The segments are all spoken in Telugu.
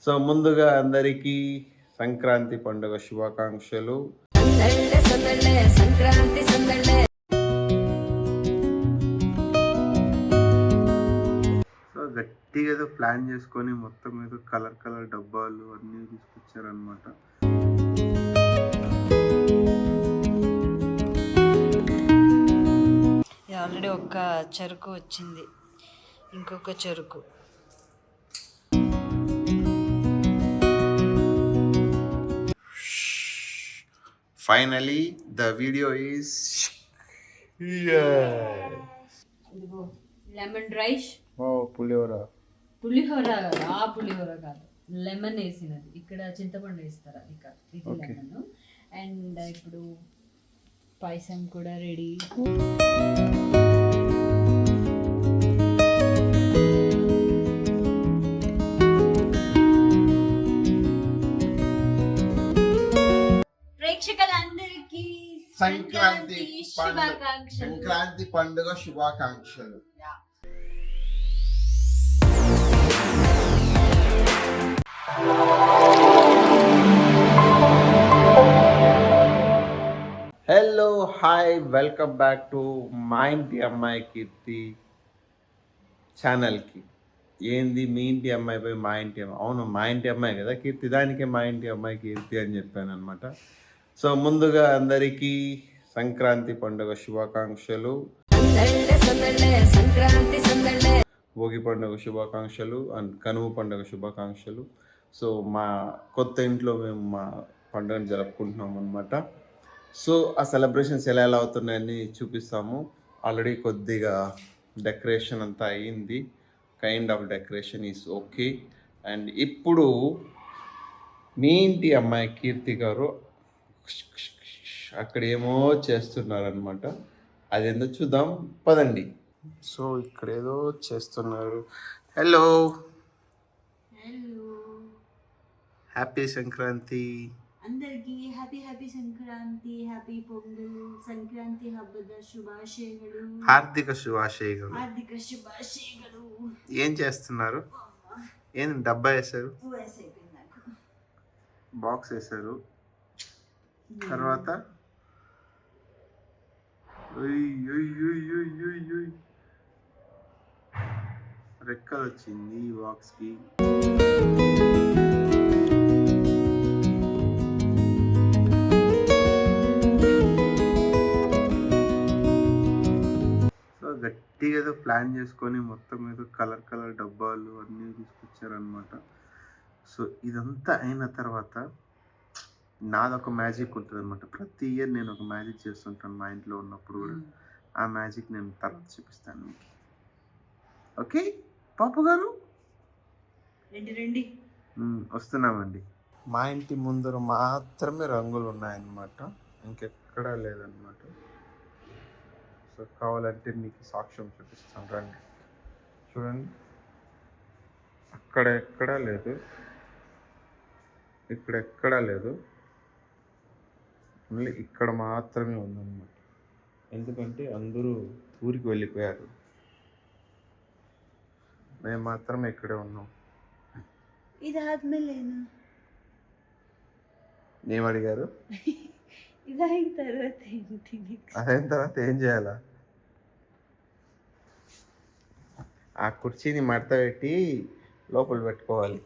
సో ముందుగా అందరికీ సంక్రాంతి పండుగ శుభాకాంక్షలు. సందళ్ళే సందళ్ళే సంక్రాంతి సందళ్ళే. సో గట్టిగా ఏదో ప్లాన్ చేసుకొని మొత్తం ఏదో కలర్ డబ్బాలు అన్నీ తీసుకొచ్చారనమాట. ఆల్రెడీ ఒక చెరుకు వచ్చింది, ఇంకొక చెరుకు. ఫైనలీ ద వీడియో ఈస్ ఇదిగో లెమన్ రైస్. పులిహోర. పులిహోర కాదు, ఆ పులిహోర కాదు, లెమన్ వేసినది. ఇక్కడ చింతపండు వేస్తారా, ఇక్కడ ఇది లెమన్. అండ్ ఇప్పుడు పాయసం కూడా రెడీ. ప్రేక్షకులందరికీ సంక్రాంతి శుభాకాంక్షలు. సంక్రాంతి పండుగ శుభాకాంక్షలు. Hello hi, welcome back to మా ఇంటి అమ్మాయి కీర్తి ఛానల్కి. ఏంది మీ ఇంటి అమ్మాయి పోయి మా ఇంటి అమ్మాయి? అవును, మా ఇంటి అమ్మాయి కదా కీర్తి, దానికే మా ఇంటి అమ్మాయి కీర్తి అని చెప్పాను అనమాట. సో ముందుగా అందరికీ సంక్రాంతి పండుగ శుభాకాంక్షలు, సందళ్ళే సందళ్ళే సంక్రాంతి సందళ్ళే. భోగి పండుగ శుభాకాంక్షలు అండ్ కనుమ పండుగ శుభాకాంక్షలు. సో మా కొత్త ఇంట్లో మేము మా పండుగను జరుపుకుంటున్నాం అనమాట. సో ఆ సెలబ్రేషన్స్ ఎలా అవుతున్నాయని చూపిస్తాము. ఆల్రెడీ కొద్దిగా డెకరేషన్ అంతా అయ్యింది, kind of decoration is okay. And ఇప్పుడు మీ ఇంటి అమ్మాయి కీర్తి గారు అక్కడ ఏమో చేస్తున్నారనమాట. అదేందో చూద్దాం పదండి. సో ఇక్కడ ఏదో చేస్తున్నారు. హలో, హ్యాపీ సంక్రాంతి అందరికీ. Happy Sankranti, happy Pongal. సంక్రాంతి హಬ್ಬದ ಶುಭಾಶಯಗಳು, హార్దిక శుభాశయಗಳು. హార్దిక శుభాశయಗಳು. ఏం చేస్తున్నారు? ఏం డబ్బా వేశారు, బాక్స్ వేశారు, తర్వాత రెక్కలు వచ్చింది ఈ బాక్స్కి. సో గట్టిగా ఏదో ప్లాన్ చేసుకొని మొత్తం ఏదో కలర్ డబ్బాలు అన్నీ తీసుకొచ్చారనమాట. సో ఇదంతా అయిన తర్వాత నాదొక మ్యాజిక్ ఉంటుంది అనమాట. ప్రతి ఇయర్ నేను ఒక మ్యాజిక్ చేస్తుంటాను మా ఇంట్లో ఉన్నప్పుడు కూడా. ఆ మ్యాజిక్ నేను తర్వాత చూపిస్తాను మీకు. ఓకే పాపు గారు, రండి. వస్తున్నామండి. మా ఇంటి ముందర మాత్రమే రంగులు ఉన్నాయన్నమాట, ఇంకెక్కడా లేదన్నమాట. సో కావాలంటే మీకు సాక్ష్యం చూపిస్తాను, రండి చూడండి. అక్కడ ఎక్కడా లేదు, ఇక్కడ ఎక్కడా లేదు, ఓన్లీ ఇక్కడ మాత్రమే ఉందన్నమాట. ఎందుకంటే అందరూ ఊరికి వెళ్ళిపోయారు, మేము మాత్రమే ఇక్కడే ఉన్నాం. ఇదాద్ಮೇಲೆ ఏం అడిగారు? ఇదైన తర్వాత అదైన తర్వాత ఏం చేయాలా? ఆ కుర్చీని మడత పెట్టి లోపల పెట్టుకోవాలి.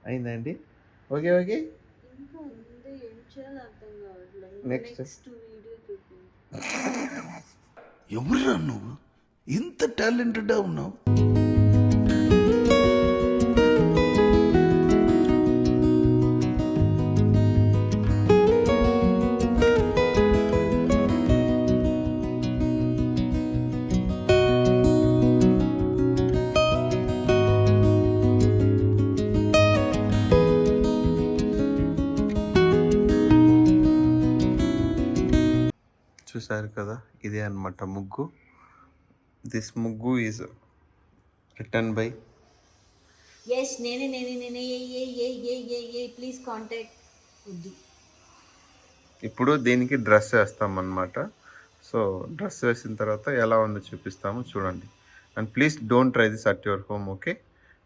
అయిందండి, ఓకే ఓకే. నెక్స్ట్ ఎవరురా నువ్వు, ఇంత టాలెంటెడ్ ఉన్నావు? చూసారు కదా, ఇదే అన్నమాట ముగ్గు. దిస్ ముగ్గు ఈజ్ రిటర్న్ బై ఎస్ నేనే. Please contact. వద్దు, ఇప్పుడు దీనికి డ్రెస్ వేస్తాం అన్నమాట. సో డ్రెస్ వేసిన తర్వాత ఎలా ఉందో చూపిస్తాము చూడండి. And please don't try this at your home, okay?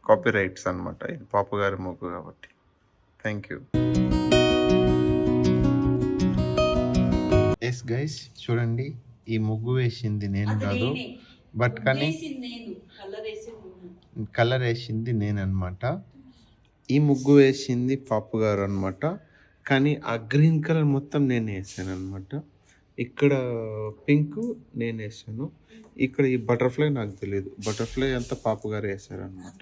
Copy rights అనమాట, ఇది పాపు గారి ముగ్గు కాబట్టి. Thank you. ఎస్ గైస్, చూడండి ఈ ముగ్గు వేసింది నేను కాదు, బట్ కానీ కలర్ వేసింది నేను అనమాట. ఈ ముగ్గు వేసింది పాపు గారు అనమాట. కానీ ఆ గ్రీన్ కలర్ మొత్తం నేను వేసాను అనమాట. ఇక్కడ పింక్ నేను వేసాను, ఇక్కడ ఈ బటర్ఫ్లై నాకు తెలియదు, బటర్ఫ్లై అంతా పాపు గారు వేసారనమాట.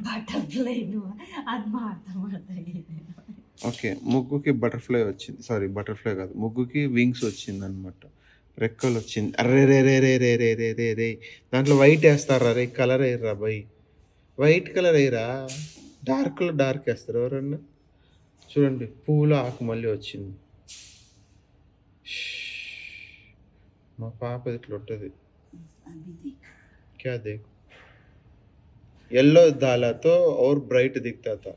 ఓకే, ముగ్గుకి బటర్ఫ్లై వచ్చింది, సారీ బటర్ఫ్లై కాదు, ముగ్గుకి వింగ్స్ వచ్చింది అనమాట, రెక్కలు వచ్చింది. అరే రే రే రే రే రే రే రే రే దాంట్లో వైట్ వేస్తారా రే, కలర్ వేయరా బై, వైట్ కలర్ వేయరా, డార్క్లో డార్క్ వేస్తారు ఎవరన్నా. చూడండి పూల ఆకు మళ్ళీ వచ్చింది. మా పాప ఇట్లా ఉంటుంది. क्या देखो, येलो डाला तो और ब्राइट दिखता था.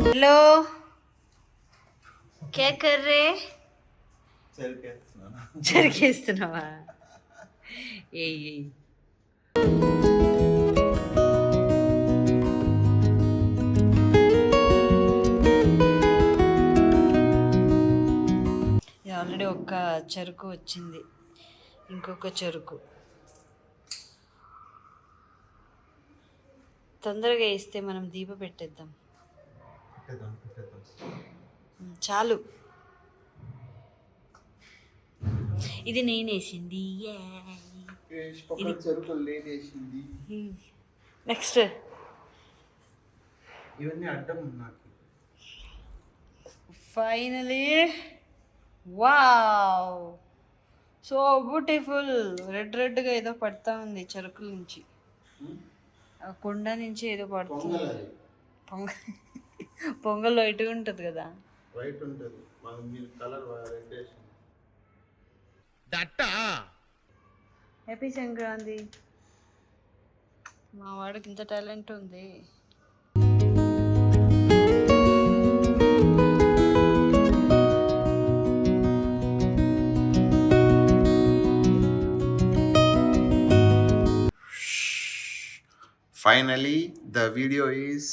हेलो, क्या कर रहे? చెరికేస్తున్నావా? ఏ ఆల్రెడీ ఒక చెరుకు వచ్చింది, ఇంకొక చెరుకు తొందరగా వేస్తే మనం దీప పెట్టేద్దాం. చాలు, ఇది నేనేసింది. నెక్స్ట్ ఇవన్నీ అడ్డం నాకు. Finally wow, so beautiful. రెడ్గా ఏదో పడతా ఉంది చెరుకుల నుంచి, ఆ కొండ నుంచి ఏదో పడుతుంది. పొంగల్ వైట్ ఉంటుంది కదా, వైట్ ఉంటుంది, మీరు కలర్ రెడ్ వేసింది. హ్యాపీ సంక్రాంతి. మా వాడికి ఇంత టాలెంట్ ఉంది. Finally, the video is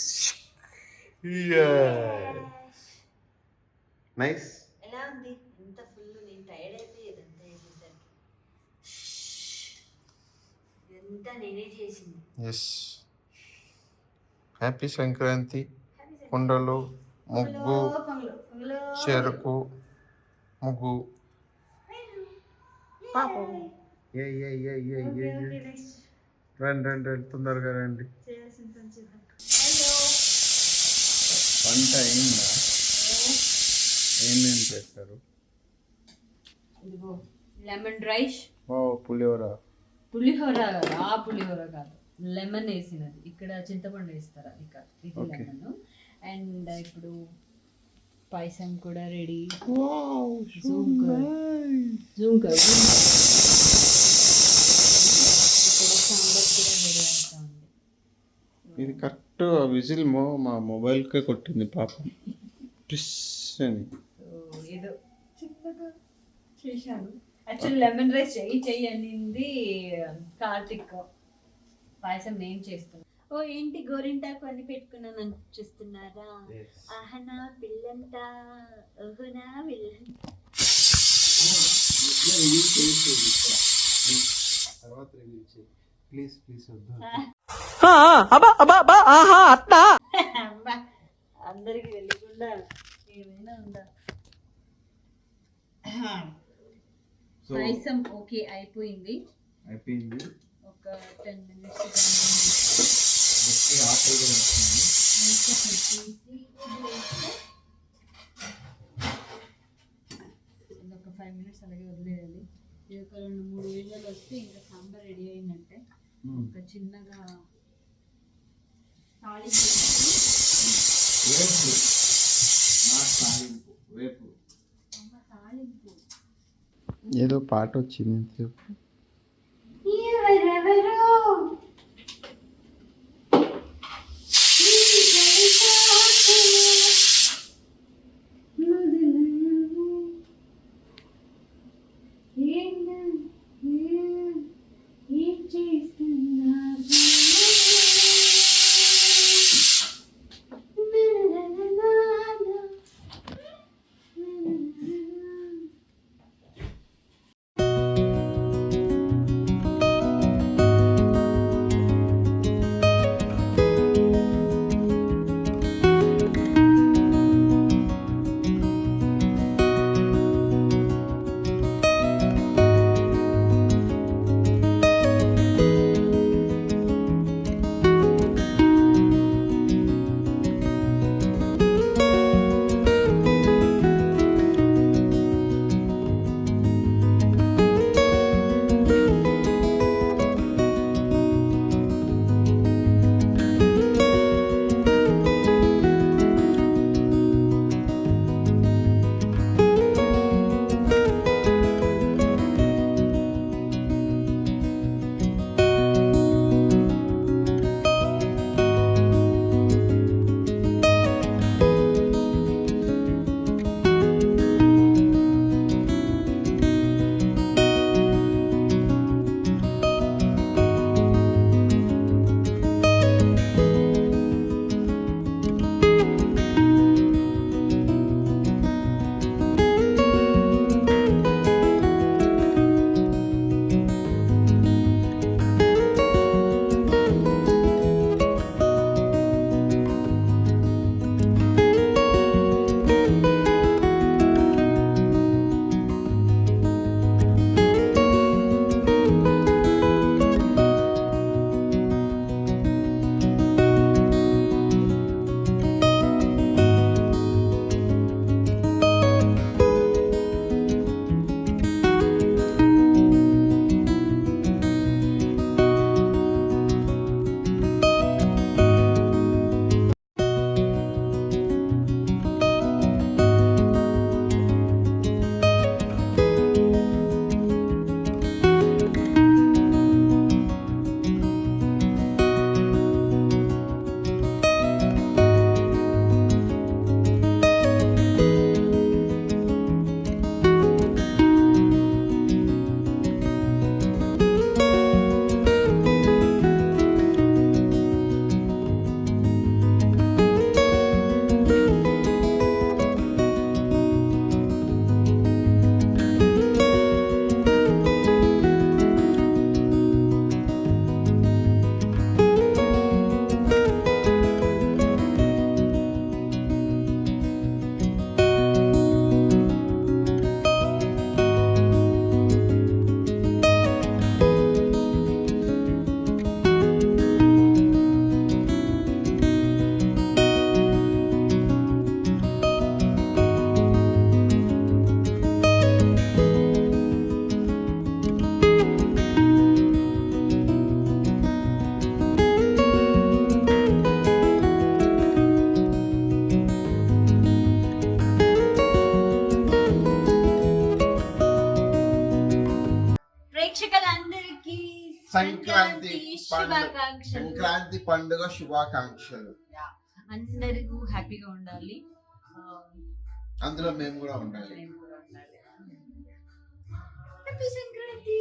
nice. ఎలా ఉంది? ఇంత ఫుల్ నేను టైర్డ్ అయిపోయేది అంతా వేసేసరికి. ఇదంతా నేనే చేసింది. Yes. హ్యాపీ సంక్రాంతి. కుండలు, ముగ్గు, చెరుకు, ముగ్గు. రండి తొందరగా రండి. వంట అయిందా? ఏమేమి చేస్తారు? ఇదిగో లెమన్ రైస్. పులిహోర కాదు, ఆ పులిహోర కాదు, లెమన్ వేసినది. ఇక్కడ చింతపండు వేస్తారా, ఇక్కడ ఇది లెమన్. అండ్ ఇప్పుడు పాయసం కూడా రెడీ. జూమ్ కర్. ఇక్కడ సాంబార్ కూడా రెడీ అవుతా ఉంది. ఇది కరెక్ట్ విజిల్ మా మొబైల్కే కొట్టింది పాపం. టిస్ అని ఏదో చిన్నగా చేశాను. యాక్చువల్లీ లెమన్ రైస్ చెయ్యి అనింది కార్తిక్. పాయసం నేను చేస్తున్నా. ఓ ఏంటి గోరింటాకు అని పెట్టుకున్నాను అని చూస్తున్నారా? ఆహనా పిల్లంట, ఓహనా పిల్లంట. ప్లీజ్ అందరికి వెళ్ళకుండా ఏమైనా ఉందా? పాయసం ఓకే అయిపోయింది. ఒక 10 minutes ఒక 5 minutes అలాగే వదిలేయాలి. ఇది ఒక 2-3 వేళ్ళలో వస్తే ఇంకా సాంబార్ రెడీ అయిందంటే ఒక చిన్నగా తాళింపు తాలింపు. ఏదో పాట వచ్చింది చెప్పు. ఎవరెవరో ఏం చేస్తున్నా ప్రేక్షకులందరికీ సంక్రాంతి శుభాకాంక్షలు. సంక్రాంతి పండుగ శుభాకాంక్షలు. అందరూ హ్యాపీగా ఉండాలి. అందులో మేము కూడా ఉండాలి. మేము కూడా ఉండాలి. Happy Sankranti.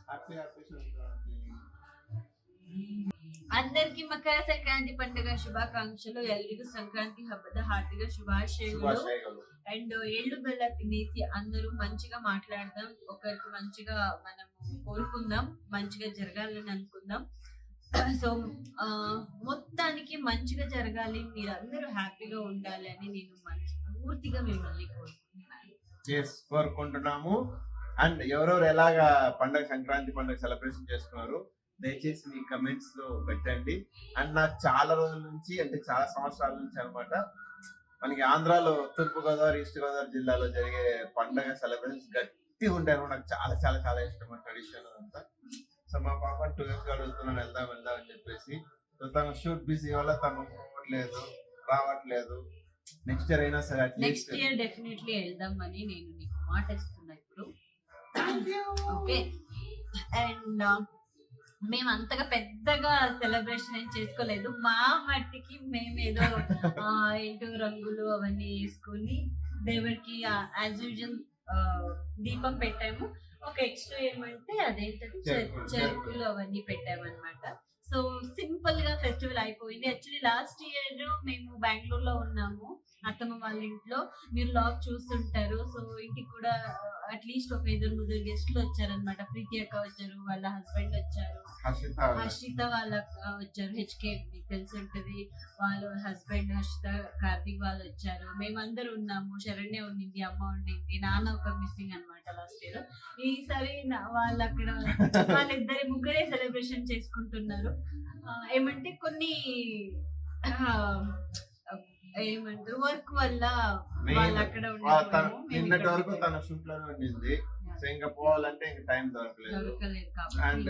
Happy happy Sankranti. అందరికి మకర సంక్రాంతి పండుగ శుభాకాంక్షలు. ఎల్లరిಗೂ సంక్రాంతి హಬ್ಬದ హార్దిక శుభాశయాలు. శుభాశయాలు. అండ్ ఎಳ್ಳು బెల్ల తినేసి అందరూ మంచిగా మాట్లాడదాం, ఒకరికి మంచిగా మనం కోరుకుందాం, మంచిగా జరగాలని అనుకుందాం. సో మొత్తానికి మంచిగా జరగాలి, మీరందరూ హ్యాపీగా ఉండాలి అని నేను మనస్ఫూర్తిగా మిమ్మల్ని కోరుకుంటున్నాము. అండ్ ఎవరెవరు ఎలాగా సంక్రాంతి పండుగ సెలబ్రేషన్ చేసుకున్నారు దయచేసి మీ కమెంట్స్ లో పెట్టండి. అండ్ నాకు చాలా రోజుల నుంచి, అంటే చాలా సంవత్సరాల నుంచి అనమాట, మనకి ఆంధ్రాలో తూర్పు గోదావరి, ఈస్ట్ గోదావరి జిల్లాలో జరిగే పండుగ సెలబ్రేషన్స్ గట్టిగా ఉంటాయి అనమాట. నాకు చాలా చాలా చాలా ఇష్టం ట్రెడిషన్ అంతా. సో మా పాప 2 years అడుగుతున్నాను వెళ్దాం వెళ్దాం అని చెప్పేసి. సో తన షూట్ బిజీ వల్ల తను రావట్లేదు. నెక్స్ట్ ఇయర్ అయినా సరే నెక్స్ట్ అట్లీస్ట్ ఇయర్ డెఫినెట్లీ వెళ్దామని నేను నీకు మాట ఇస్తున్నా ఇప్పుడు. ఓకే. అండ్ మేము అంతగా పెద్దగా సెలబ్రేషన్ ఏం చేసుకోలేదు. మా మట్టికి మేము ఏదో ఏంటో రంగులు అవన్నీ వేసుకొని దేవుడికి యాజ్ యూజువల్ దీపం పెట్టాము. ఒక ఎక్స్ట్రా ఏమంటే అదేంటది చెరుకులు అవన్నీ పెట్టామన్నమాట. సో సింపుల్ గా ఫెస్టివల్ అయిపోయింది. యాక్చువల్లీ లాస్ట్ ఇయర్ మేము బెంగళూరులో ఉన్నాము, అత్తమ్మ వాళ్ళ ఇంట్లో. మీరు లాగ్ చూస్తుంటారు. సో ఇంటికి కూడా అట్లీస్ట్ ఒక 2-3 గెస్ట్లు వచ్చారనమాట. ప్రీతి అక్క వచ్చారు, వాళ్ళ హస్బెండ్ వచ్చారు, హర్షిత వాళ్ళ వచ్చారు, హెచ్కే మీకు తెలిసి ఉంటది, వాళ్ళ హస్బెండ్ హర్షిత, కార్తీక్ వాళ్ళు వచ్చారు. మేమందరూ ఉన్నాము. శరణ్య ఉండింది, అమ్మ ఉండింది, నాన్న ఒక మిస్సింగ్ అనమాట లాస్ట్ ఇయర్. ఈసారి వాళ్ళు అక్కడ వాళ్ళిద్దరి ముగ్గురే సెలబ్రేషన్ చేసుకుంటున్నారు. ఏమంటే కొన్ని ఏమంటారు వర్క్ వల్ల వాళ్ళు అక్కడ నిన్నటి వరకు తన షూట్ లోనే ఉండింది. సో ఇంకా పోవాలంటే ఇంకా టైం దొరకలేదు. అండ్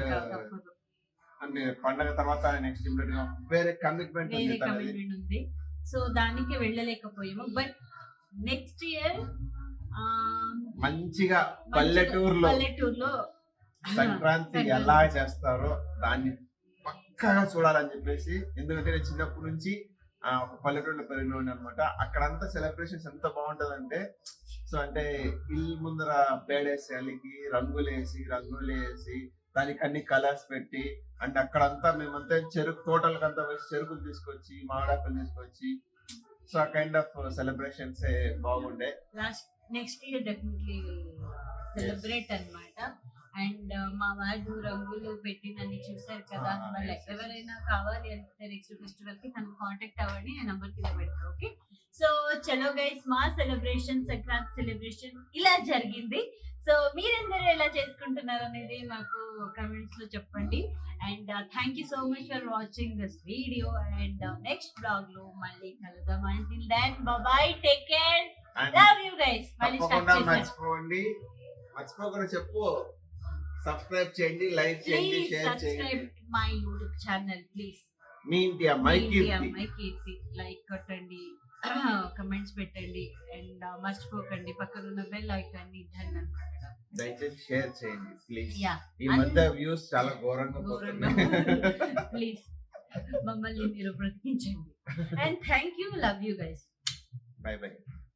అన్ని పండగ తర్వాత నెక్స్ట్ ఇమ్మీడియట్ గా వేరే కమిట్మెంట్ ఉంది. సో దానికి వెళ్ళలేకపోయాము. బట్ నెక్స్ట్ ఇయర్ మంచిగా పల్లెటూరులో సంక్రాంతి ఎలా చేస్తారో దాన్ని పక్కగా చూడాలని చెప్పేసి. ఎందుకంటే నేను చిన్నప్పటి నుంచి ఒక పల్లెటూరులో పెరిగిన అనమాట. అక్కడంతా సెలబ్రేషన్స్ ఎంత బాగుంటదంటే, సో అంటే ఇల్లు ముందర పేడేసి అలికి రంగులేసి దానికి అన్ని కలర్స్ పెట్టి, అండ్ అక్కడంతా మేమంతా చెరుకు తోటలకంతా వేసి చెరుకులు తీసుకొచ్చి మామిడాకులు తీసుకొచ్చి, సో ఆ కైండ్ ఆఫ్ సెలబ్రేషన్స్ బాగుండే. నెక్స్ట్ ఇయర్ డెఫినెట్లీ సెలబ్రేట్ అన్నమాట. అండ్ మా వాళ్ళు రంగులు పెట్టినని చూసారు కదా. వాళ్ళు ఎవరైనా కావాలి అంటే నెక్స్ట్ ఫెస్టివల్ కి నన్ను కాంటాక్ట్ అవ్వండి, నేను నంబర్ కింద పెడతాను. ఓకే. సో చలో గైస్, మా సెలబ్రేషన్ సంక్రాంతి సెలబ్రేషన్ ఇలా జరిగింది. సో మీరందరూ ఎలా చేసుకుంటున్నారు అనేది మాకు కమెంట్స్ లో చెప్పండి. And thank you so much for watching this video. And next blog లో మళ్ళీ కలుద్దాం. Until then bye, take care, love you guys. మళ్ళీ మర్చిపోకుండా చెప్పు, సబ్స్క్రైబ్ చేయండి, లైక్ చేయండి, షేర్ చేయండి. My YouTube channel please. మీ ఇంటి అమ్మాయి కీర్తి లైక్ కొట్టండి, కమెంట్స్ పెట్టండి. అండ్ మర్చిపోకండి పక్కన ఉన్న బెల్ ఐకాన్ ని దయచేసి షేర్ చేయండి ప్లీజ్. యా, ఈ మధ్య వ్యూస్ చాలా ఘోరంగా ప్లీజ్ మమ్మల్ని మీరు బ్రతికించండి. And thank you, love you guys. By.